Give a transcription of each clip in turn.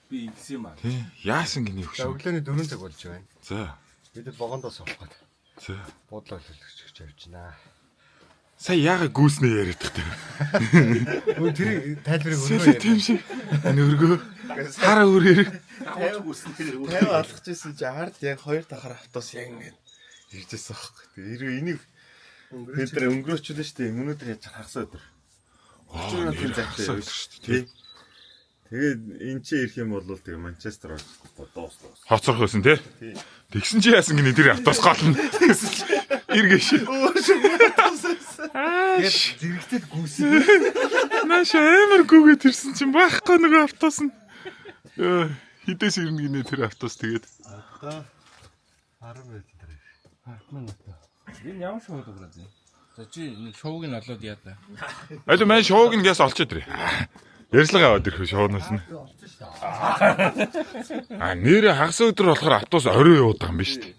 Би ингэсэн юм аа. Тий. Яасан гинэ хөш. Өглөөний 4 цаг болж байна. За. Бид богондоо суулгаад. За. Буудлаа хэлчихэж явчихнаа. Сая яагаад гүйснэ яриад тахтай. Өө тэр тайлбарыг Сэлэ тийм шиг. Нөргөө. Хараа үрээр. Тавж гүйснээр. 50 алгаж ирсэн чи хард яг 2 дахар автобус яг ингэ иржсэн аахгүй. Тэгээ энийг тэр өнгөрөөчлөө шүү дээ. Өнөөдөр яаж хагас өдөр. 30 минутын зайтай шүү дээ. Тэгээд эн чи ирэх юм бол тэгээ Манчестер дуустал. Хоцрох байсан тий. Тэгсэн чи яасан гинэ тэр автобус голно. Иргээш. Тэгээд зэрэгтэд гүйсэн. Нааш амар гүгээд ирсэн чинь байхгүй нөгөө автобус нь. Хідээс ирнэ гинэ тэр автобус тэгээд. Одоо 10 минут дээр. 10 минут. Энэ ямар шоуд өгрөө зэ. За чи нэг шоуг нь олоод яа та. Аль мэн шоуг нь гэс олчод ирээ. Ярьслага аваад ирэх шоунаас нь. Нэрээ хагас өдөр болохоор автобус орой яваад байгаа юм биш үү?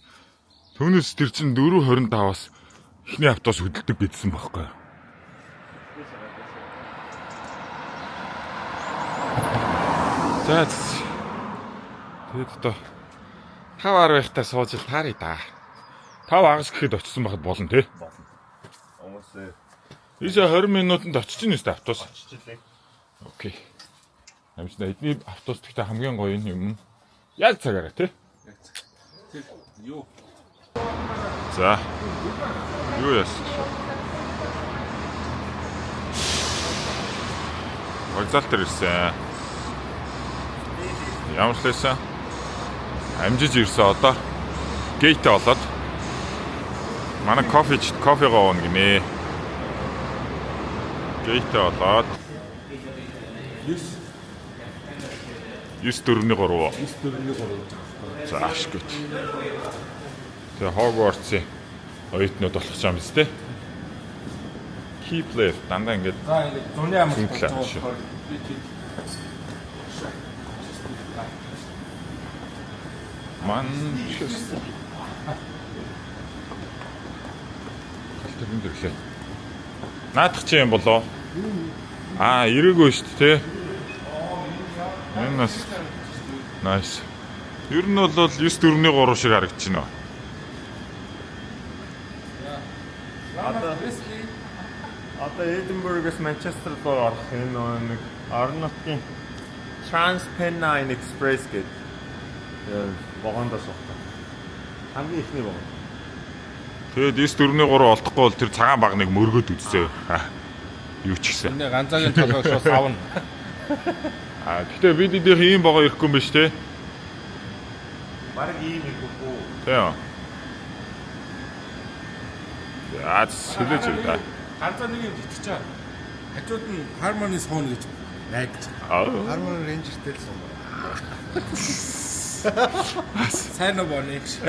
Түүнээс тэр чин 4:25-аас эхний автобус хөдөлдөг гэдсэн байхгүй юу? За. Тэгээд одоо 5:10 байхдаа сууж ил тааръя да. 5:00 гэхэд очсон байхад болно тий. Омосээ. 20 минутанд очиж ийн өстө автобус. Очижлээ. Окей. Амжина эдний автобус гэхдээ хамгийн гоё юм. Яг цагаараа тий. Тэр юу? За. Юу яасан? Вокзал дээр ирсэн. Ямар ч байсан. Амжиж ирсэн одоо. Гейтэ болоод. Манай кофегаа ууна гинэ. Гейтэ болоод. 9-4-3. За ашгүй. Тэгээ Хогвартсын оюутнууд болох юм биз дээ. Keep left дандаа ингэж. За ингэ зуны амт шүү. Манчестер. Тэрэн дэрлээ. Наадах чи юм болоо? Ирээгүй шүү дээ, тэ. Энэ нас. Nice. Ер нь бол 9-4-3 шиг харагдаж байна. Одоо Эдинбургээс Манчестер руу орох энэ нэг орон нутгийн Transpennine Express гэдэг вагондоос авах. Хамгийн ихний вагон. Тэгээд 9-4-3 олдохгүй бол тэр цагаан багныг мөргөөд үзсэй. Юу ч гэсэн. Энэ ганцаагийн толгой шууд савна. Гэтэ бид эдийнх ийм байгаа ирэхгүй юм биш те. Бараг ийм ирэхгүй. Тийм. Сүлэж байна. Ганцаа нэг юм итгэж. Хажууд нь Harmony сууна гэж найдаж. Harmony Ranger-тэй л сууна. Сайн уу боны гэж.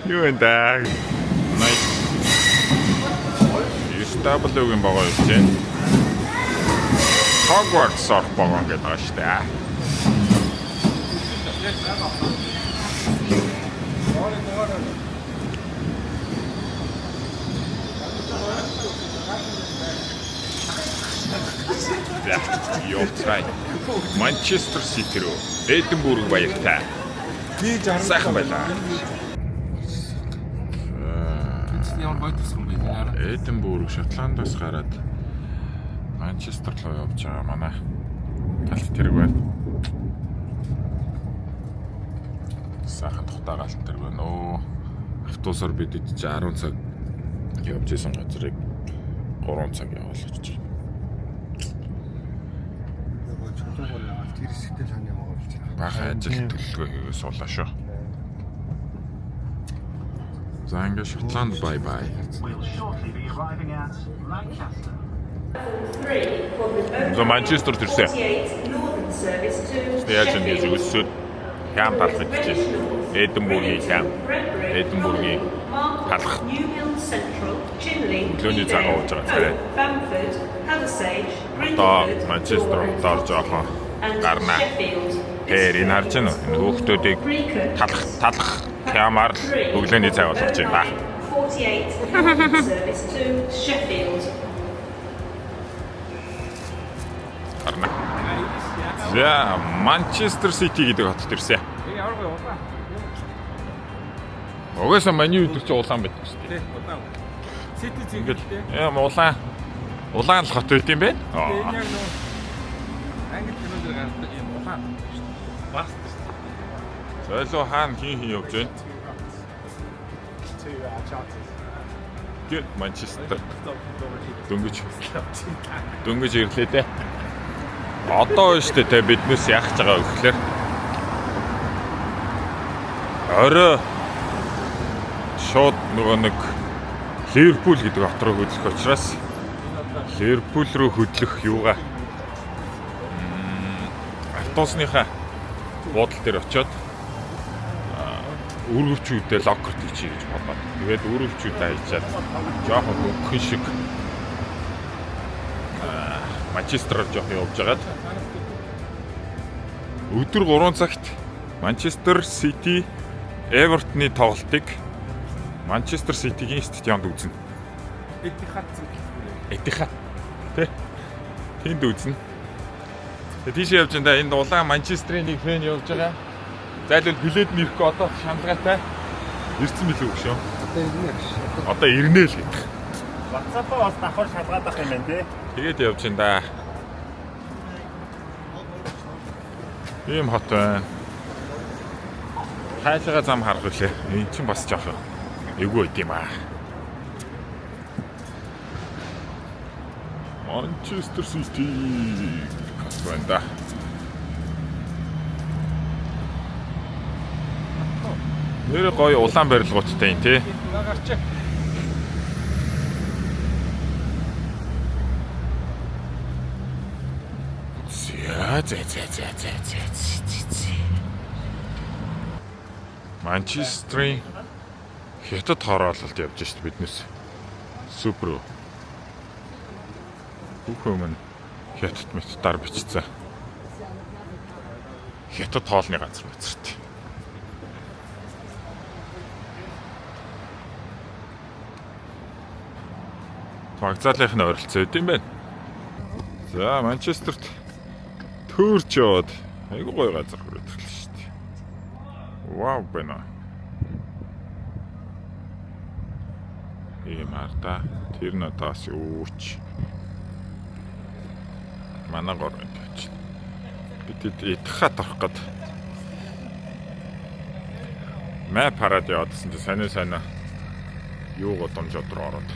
Юу энэ даа? Nice. SW-гийн байгаа юм чинь. Hogwarts орох байгаа гэдэг байна шүү дээ. Явцгаая. Манчестер Сити рүү Эдинбург баяртай. Би сайхан байлаа. Ямар бойтсон бэ нэр? Эдинбург Шотландаас гараад Манчестер руу явж байгаа манай галт тэрэг байна. Сайхан тухтай галт тэрэг байна. Автобусаар бид ч 10 цаг явж исэн газрыг 3 цаг явуулж байна. Тэр хэсэгтэй тань яваа болж байна. Бага ажил төлөвлөгөө хийгээ суулаа шүү. За ингээд Шотланд бай бай. За Манчестер төрсөн. Яаж юм бэ? Өсөд хям талах гэж. Эдинбургийн хям. Эдинбургийн талах. Өглөөний цагаа ууж байгаа царай. Одоо Манчестер орж байгаа гарна. Тэр энэ харж байна уу? Энэ хүүхдүүдийг талах хямаар өглөөний цай болгож байна. 48 service to Sheffield. Гарна. За, Манчестер Сити гэдэг хотод ирсэн. Ямар гоё улаан. Угаасаа маний өдөр чи улаан байдаг шүү дээ. Тий, улаан. Сити Ингээд зингэлтэй. яа улаан л хот байт юм бэ? Энэ яг нөө англи кинонд гардаг юм улаан. Бас Зайлуу хаана хин явж байна? Гэт Манчестер дөнгөж ирлээ дээ. Одоо шүү дээ биднээс яах гэж байгаа вэ гэхээр орой шууд нөгөө нэг Ливерпул гэдэг хот руу хөдлөх учраас Ливерпул руу хөдлөх юугаа автобусныхаа буудлын дээр очиод өргөвчүүдээ локкерт хийчихье гэж бодоод. Тэгээд өргөвчүүдээ хайчаад жоохон хөнгөн шиг Манчестероор жоохон явж байгаад өдөр 3 цагт Манчестер Сити Эвертоны тоглолтыг Манчестер Ситигийн стадионд үзнэ. Этихад тий. Тэнд үзнэ. Тэгээд тийшээ явж байгаа энд улаан Манчестерийн нэг фэн явж байгаа. Зайлвал билет нэрхгүй одоо шаналгаатай ирсэн билүү гэж шүү. Одоо ирнэ л гэдэг. WhatsApp-аа бас давхар шалгаад ах юм байна тий. Тэгээд явж ин да. Ийм хот байна. Хайлага зам харах үлээ. Энд чинь бас жоох эвгүй байд юм аа. Манчестер Сити хот. Нэр гоё улаан барилгуудтай юм тий. гарч. За. Манчестерийн хятад хороололт явж шít биднээс. Супер. Хүүхэн хятад мэтээр бичсэн. Хятад хоолны газар үзэрт. Вокзалынхны ойролцоо үт юм байна. За, Манчестерт төрж яваад айгуу гоё газар хүрээд ирлээ шүү дээ. Вау бэна. Ийм арда тэр надаас үүч. Манай гор энэ ч. Бид Этихад орох гээд мэп хараад явдсан чи сайн юу годомжод руу ороод.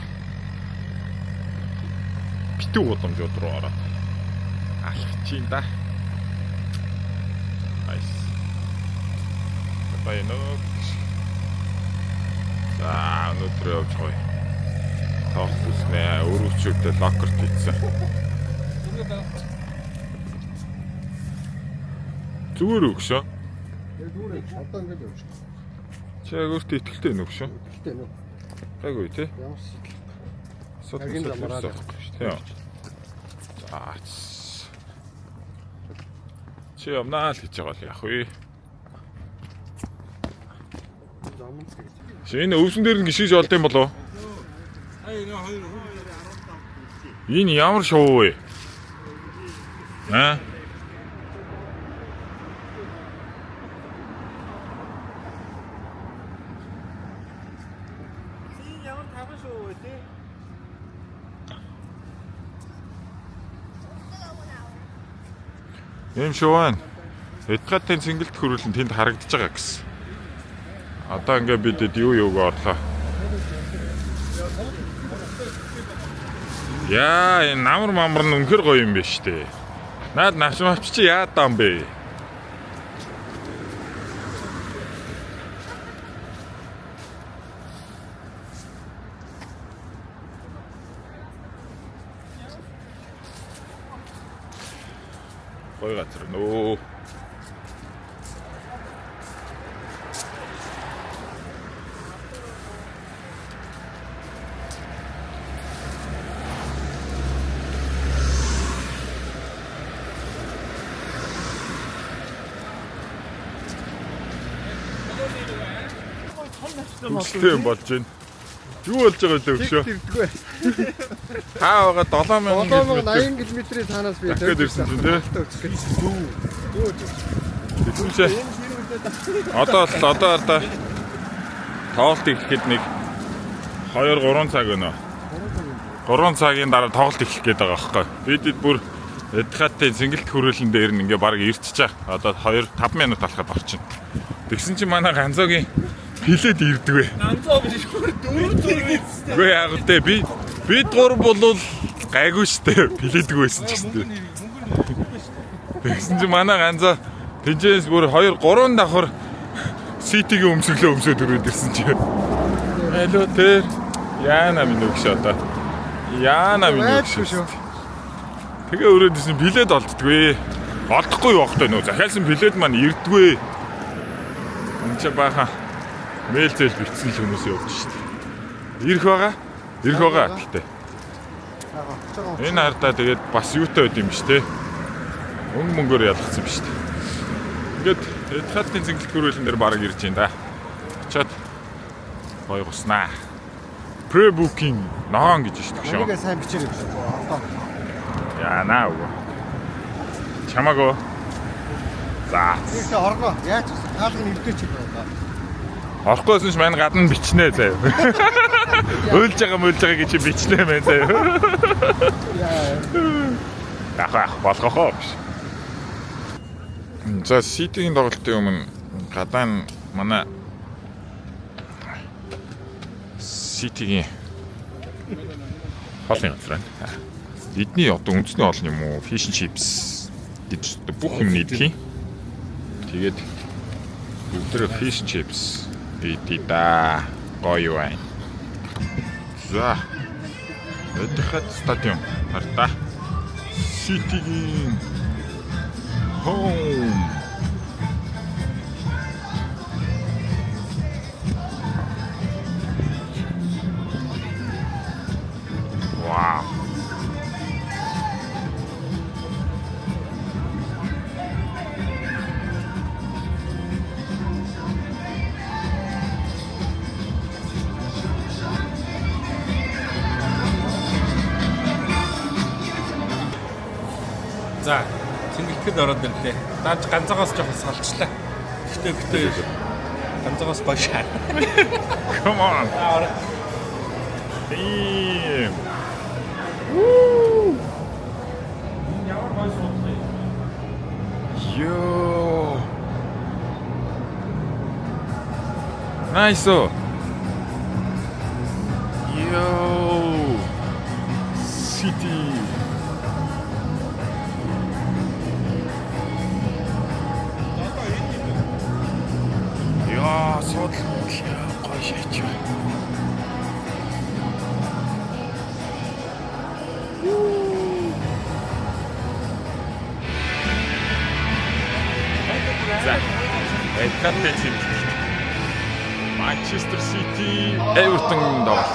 Битүү годомжод руу ороод. Алах чинь да. Nice. Баяноо. За, өнөөдөр явж гоё. Тоох үснэ. Өрөвчүүдээ локкерт хийсэн. Зүгээр өгшөө. Зүгээр одоо ингэж явж байна. Чи агаарт итгэлтэй нүг шүү. Гэтэ нөө. Айгүй тий. Ямар ч Содгийн замаараа шүү дээ. За. Чи юмнаа л хийж байгаа л яах вэ? замын цаг. Энэ өвсөн дээр нь гიშгэж олд юм болов? Энэ ямар шоу вэ? Аа? Ямар таван шоу вэ тий? Ийм шоу байна. Этихадын цэнгэлт хөрвөлн тэнд харагдаж байгаа гэсэн. Одоо ингээ бидэд юуг орлоо. Яа, энэ намар мамар нь үнэхэр гоё юм биш үү? Наад навчмавч чи яад даам бэ? Гоё газар нөө. Хүчтэй юм болж байна. Юу болж байгаа вэ өгшөө? Ирдэггүй. Таа байгаа 7000 80 км-ийн цаанаас би дахиад ирсэн чинь тий. Тэгвэл одоо тоглолт эхлэхэд нэг 2-3 цаг өнөө. 3 цагийн дараа тоглолт эхлэх гээд байгаа байхгүй. Бидэд бүр Этихадын цэнгэлт хүрээлэн дээр нь ингээ баг ирчихэж байгаа. Одоо 2-5 минут алхаад орчихно. Тэгсэн чинь манай ганцоогийн плед ирдэг вэ. Ганцоо биш бүр дөрөв. Үгүй яг үтэй бид гур болвол гайгүй штэ. Пледгүй байсан ч гэсэн. Тэгсэн чинь манай ганцоо тэнцээс бүр 2-3 давхар ситигийн өмсөд өрөөд ирсэн чи. Алло тэр яана минь өгш одоо. Яана минь өгш. Тэгээ өрөөдсөн билет олддгүй. Олдохгүй юу хтой нөө. Захиалсан билет маань ирдгүй. Энд ч баха мэйл зээл бичсэн л хүмүүс явж штт. Ирэх байгаа гэхдээ. Энэ хардаа тэгээд бас юутай байд юм биш те. Мөнгөөр ялгцсан биш те. Ингээд Этихадын цэнгэлт хүрээлэн дээр бараг ирж байна да. Очоод гоё гуснаа. Pre-booking ногоон гэж штт шүү. Энийг сайн бичээрэй биш. Одоо. Яна уу. Чамааго. За. Ихтэй оргоо. Яаж вэ? Хаалгын ирдэ ч юм байна. Орохгүйсэн ч маань гадна бичнэ заяа. Өөлж байгаа гэж бичнэ мэн заяа. Яа. Болгохоо биш. За ситигийн тоглолтын өмнө гадаа нь манай ситигийн хоолны газар байна. Эдний одоо үндэсний хоол юм уу? Fish and chips гэж бүх юм нийлхий. Тэгээд бүгд fish and chips идэ гоё байна. За. Этихад стадиум харта. Ситигийн home. Wow. За, цэнгэлтэд ороод ирлээ. Наач ганцаагаас жоох салчлаа. Гэтэ ганцаагаас башаа. Come on. Damn. Woo. Yo. Nice. Yo. City. Яа, сууд гоё шаач. За. Этихадын цэнгэлт. Манчестер Сити, Эвертон тоглолт.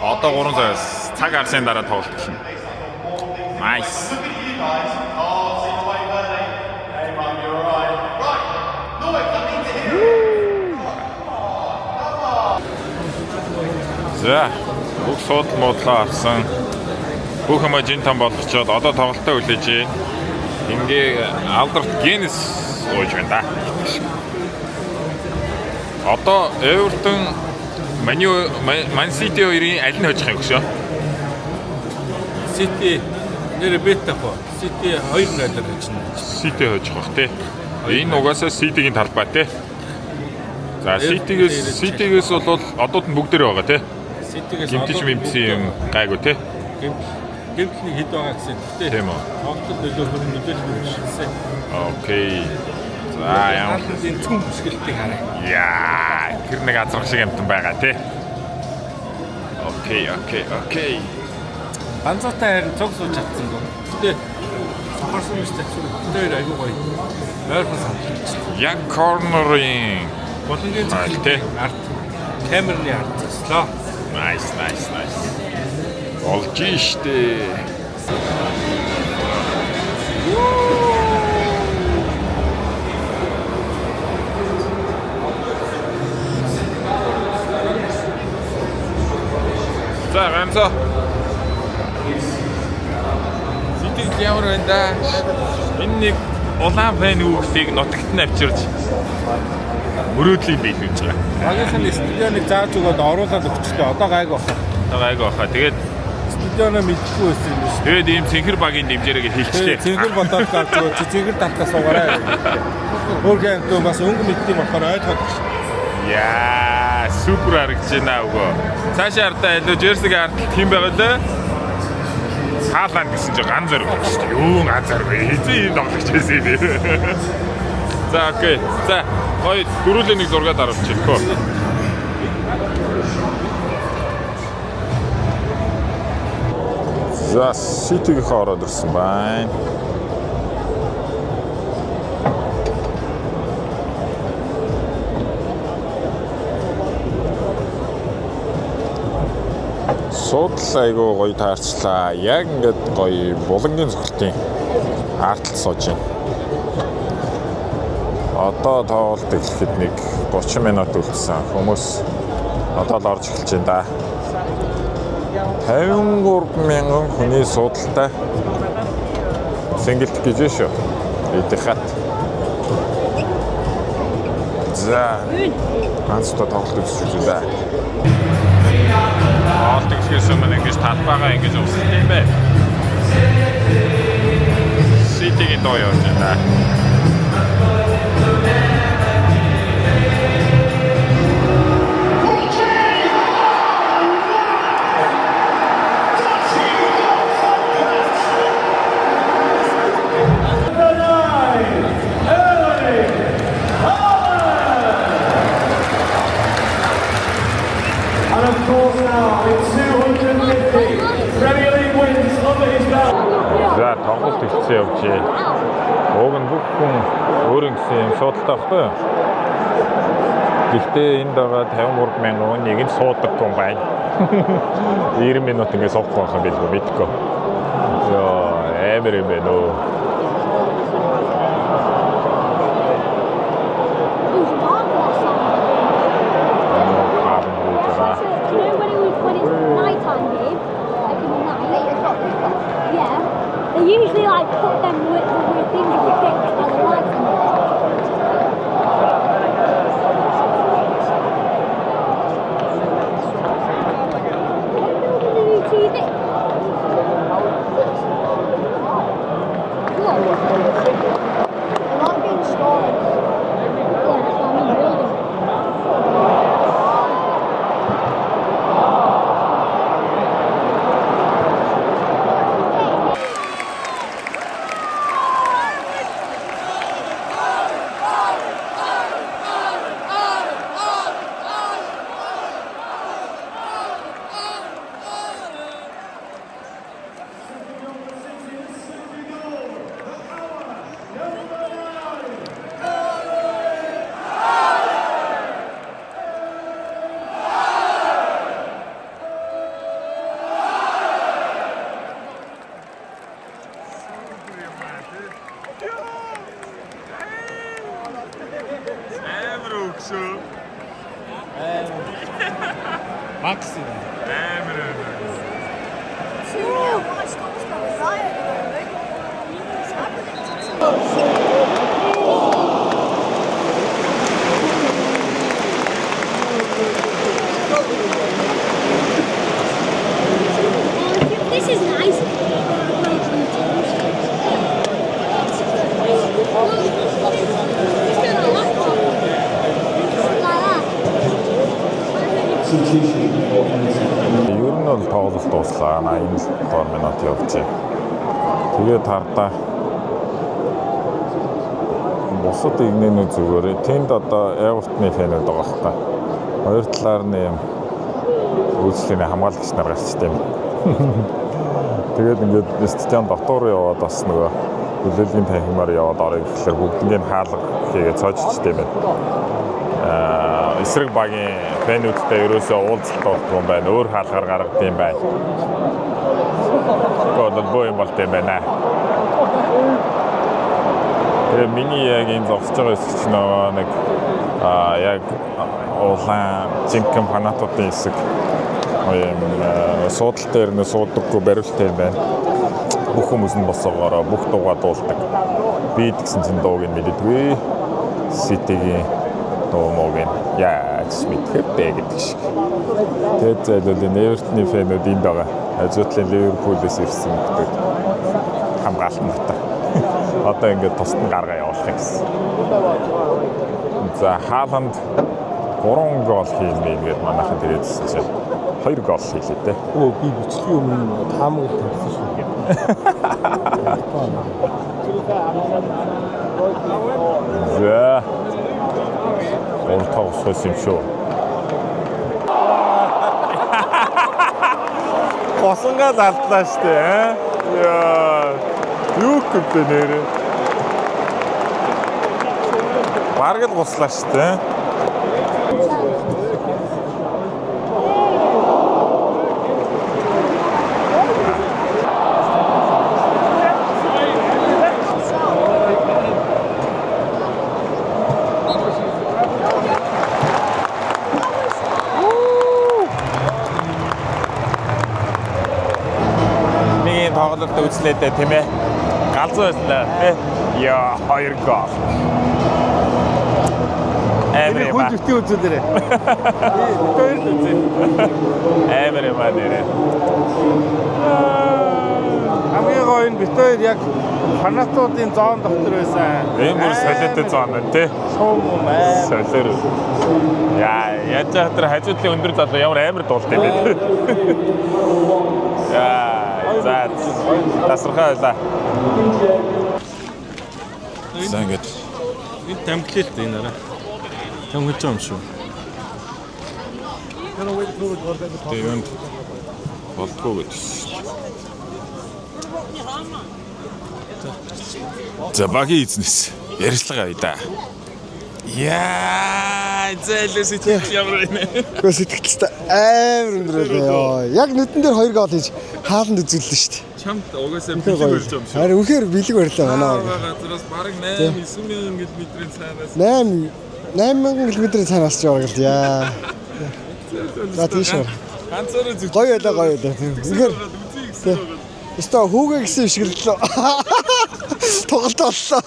Одоо 3 цагаас цаг арсын дараа тоглолт эхэлнэ. Nice. За, бүх суудл муудлаа авсан. Бүх юм жин там болгочоод одоо тоглолтоо хүлээж. Ингээ Алберт Генес ууж байна да. Одоо Эвертон Ман Сити хоёрын аль нь хожих юм гүшөө? Сити нэр бетафо. Сити 2-0 хожно. Сити хожих бах тий. Энэ угаасаа Ситигийн талбай тий. За Ситигээс бол одууд нь бүгдээр байгаа тий. Ситигээс гимтэж мэмсэн юм гайгүй тий. Гэмтний хэд байгаа гэсэн тий. Тийм үү. Тоглолт нөлөөлөх мэдээлэл шилжсэн. Окей. За ямар энэ түн бүсгэлтийг хараа. Яа, тэр нэг азрах шиг юмтан байгаа тий. Окей. Ганцаатай харин цог сууж чадсан гоо. Гэтэ сохорсон биш тавьсан. Тэр айгуу гоё. Ойрхон санагдчихсан. Яг корнерын Болонгийн зөвхөн арт камерны артлаа. Nice. Олж штэ. За ганцаа. Ситиг ямар байна да? Энэ нэг улаан фэн үүхлийг нутагт нь авчирч мөрөөдлийн биелүүлж байгаа. Багийнхан студионыг зааж өгөөд оруулаад өгчлээ. Одоо гайг баха. Тэгээд студионоо мэдгүй байсан юм шүү. тэгээд ийм цэнхэр багийн дэмжээрээ хэлчихлээ. Цэнгэр бодоод гарч өгөө цэнгэр талхаа суугаарай. Өөргөн төө бас өнгө мэддэг болохоор ойлгоод гэж. Яа, супер харагдаж байна өгөө. Цаашаа ардаа илүү Жерсиг ардталт хэм байгаа лээ. Хааланд гэсэн чинь ганц зэрэг байна шүү дээ. Юу ганц зэрэг вэ? Эзэн юм тоглож байсан юм. За окей. За гоё дөрүүлээ нэг зураг дараачих. За Ситигийнхээ ороод ирсэн байна. Суудлаа айгүй гоё таарчлаа. Яг ингээд гоё булангийн цогцолтын артлал сууж байна. Одоо тоглолт эхлэхэд нэг 30 минут үлдсэн. Хүмүүс одоо л орж эхэлж байна да. 53,000 хүний суудалтай сингэлт гэж шүү. Идэх. За ганц тоглолт үзүүлж байна. Олт ихсэн мэн ингэж талбайгаа ингэж уссан юм бэ. Ситигийн доо явж байна. And of course now, with 250 Premier League wins under his belt. За тоглолт ихсэн явжээ. Уг нь бүх хүн өөрийн гэсэн юм суудалтай байхгүй юу? Гэхдээ энд байгаа 53,000 нэг нь суудаг хүн байна. 90 минут ингэ суух байх юм билгүй мэдгүй. Йоо, амар юм байна уу? They usually like put them with the things in the fix by the lights and Макси. this is nice. Ер нь бол тоглолт дуслаа. 87 минут явжээ. Тэгээд хардаа бусад игнэнүүд зүгээр. Тэнд одоо Эвертны фэнүүд байгаа хта. Хоёр талаар нь юм үйлчлэлийн хамгаалагч нар гарчтай юм. Тэгээд ингээд стадион дотор яваад бас нөгөө хүлээлгийн танхимаар яваад орё гэхэлэр бүгднийг хаалга хийгээд цооччтэй байна. Эсрэг багийн фэнүүдтэй ерөөсөө уулзалт болдог юм байна. Өөр хаалгаар гаргадаг юм байна. Гол боо юм болтой юм байна. Тэгээд миний яг энэ зогсож байгаа хэсэгч нэг яг улаан жинхэнэ фанатуудын хэсэг Суудал дээр нь суудаггүй бариултай юм байна. Бүх хүмүүс нь босоогоороо бүх дуугаа дуулдаг. Би гэсэн чинь дууг нь мэддэггүй. Ситигийн дуу мууг нь яаж мэдэх бэ гэдэг шиг. Тэгээд зөвлөлийн Эвертны фэнүүд энд байгаа. Ажуутлын Ливерпулээс ирсэн гэдэг хамгаалалт мата. Одоо ингээд тусад нь гаргаа явуулах гэсэн. За Хааланд 3 гол хиймээ ингээд манайхан дээрээдсэн чинь 2 гол хийлээ те. Өө би бичлэгийн өмнө таамаг тавьсан шүү. За. Ортоос юм шүү. Госонгаа залдлаа штэ. Яа. Юу гэвдэ нэрэ. Бараг л гослаа штэ. Тоглолт үзлээ дээ тийм ээ. Галзуу байснаа тий. Яа 2 гол. Эмрэ Хүн зүтгий үзүүлээрээ. Хоёр үзээ. Эмрэ манэрэ. Хамгийн гоё нь бид хоёр яг фанатуудын зоон дотор байсан. Эмэр солиотой зоон байна тий. Шоу маа. Солиор. Яа, яаж тэр хажуудлын өндөр залуу ямар амар дуултай бэ. Яа. За тасархаа байлаа. За ингээд Энэ тамхилт энэ арай. Тамхилж байгаа юм шүү. тэгээд болтгоо гэдэг. За багийн эзнес ярилцлага авъя да. Яа, зайлээс итгэж ямар вэ? Гэхдээ сэтгэлтэй амар өндрөө. Яг нүдэн дээр 2 гол хийж хааланд үзүүллээ шүү дээ. Чамд угаасаа бэлэг барьж байгаа юм шүү. Харин үнэхээр бэлэг барьлаа манай. Газраас бараг 8-9 мянган км-ийн цаанаас 8 км-ийн цаанаас ч яваа гэл яа. За тийш. ганцаараа зүг Гоё байлаа. Үнэхээр өстө хүүгээ гэсэн шиг л тоглолт боллоо.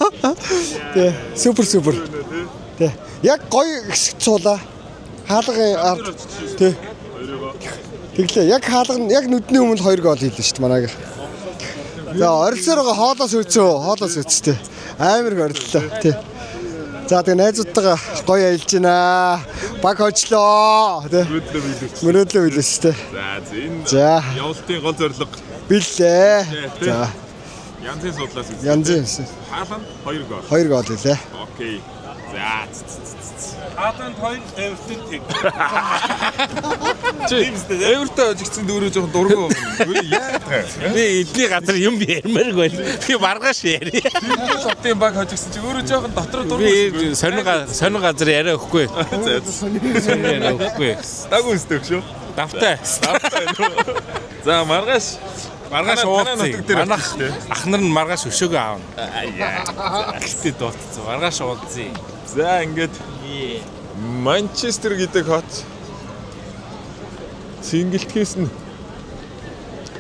Тэ супер. Тэ яг гоё хэсэг цуулаа. Хаалгын ард тэ. Тэглээ яг хаалга нь яг нүдний өмнө 2 гол хийлээ шүү дээ манайг. За орилсоор байгаа хоолоос үүстэй. Амар гориллоо тий. За тэгээ найзуудтайгаа гоё аялж байна. Баг хожлоо тий. Мөрөөдлөө билээс тий. За энэ явалтын гол зорилго биллээ. За янзын судлаас үзсэн. янзын Хааланд 2 гол. 2 гол хийлээ. Окей. За. Хааланд 2 Эвертон тэг. Чи Эвертон ажигцсан дөрөв жоохон дургу. Яа. Би эдний газар юм ярмаар гол. Би маргааш яри. Шотын баг хожигсан чи өөрөө жоохон дотор дургу. Би сонир газар яриа өгөхгүй. Сонир яриа өгөхгүй. Даг үнсдэг шүү. Давтай. За маргааш уулзъя. Манайх ах нар нь маргааш өшөөгөө аавна. Гэхдээ дууцсан. Маргааш уулзъя. За ингээд Манчестер гэдэг хот цэнгэлтгээс нь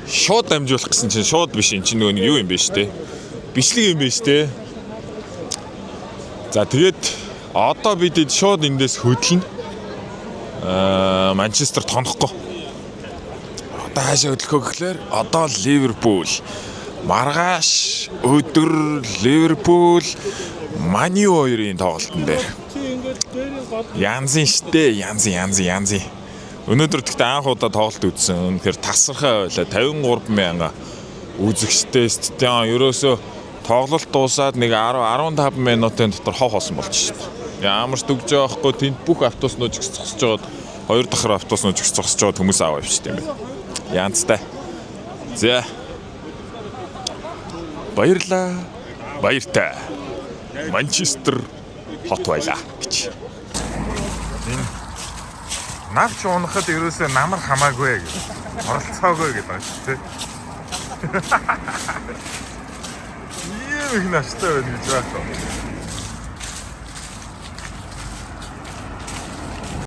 шууд дамжуулах гэсэн чинь шууд биш эн чинь нөгөө нэг юу юм бэ штэ. Бичлэг юм бэ штэ. За тэгээд одоо бид шууд эндээс хөдлөнө. Манчестер тонохгүй. Одоо хаашаа хөдлөх вэ гэхээр одоо Ливерпул. Маргааш өдөр Ливерпул Маню 2-ын тоглолтын дээр. Янзын штэ, янзын. Өнөөдөр тэгтээ анх удаа тоглолт үзсэн. Үнэхээр тасархай байлаа. 53 мянга үзэгчтэй стадион ерөөсөө тоглолт дуусаад нэг 10-15 минутын дотор хов хоосон болчих шээ. Ямар ч дүгж байгаа хгүй тэнд бүх автобуснууд ч зогсож байгаад 2 дахь автобуснууд ч зогсож байгаад хүмүүс аваа явчихсан юм байна. Янзтай. За. Баяртай. Манчестер хот байлаа гэж. Энэ нагч унахад ерөөсөө намар хамаагүй гэж. Оролцоогүй гэдэг байна шүү дээ. Ийм их наштай байна гэж байна.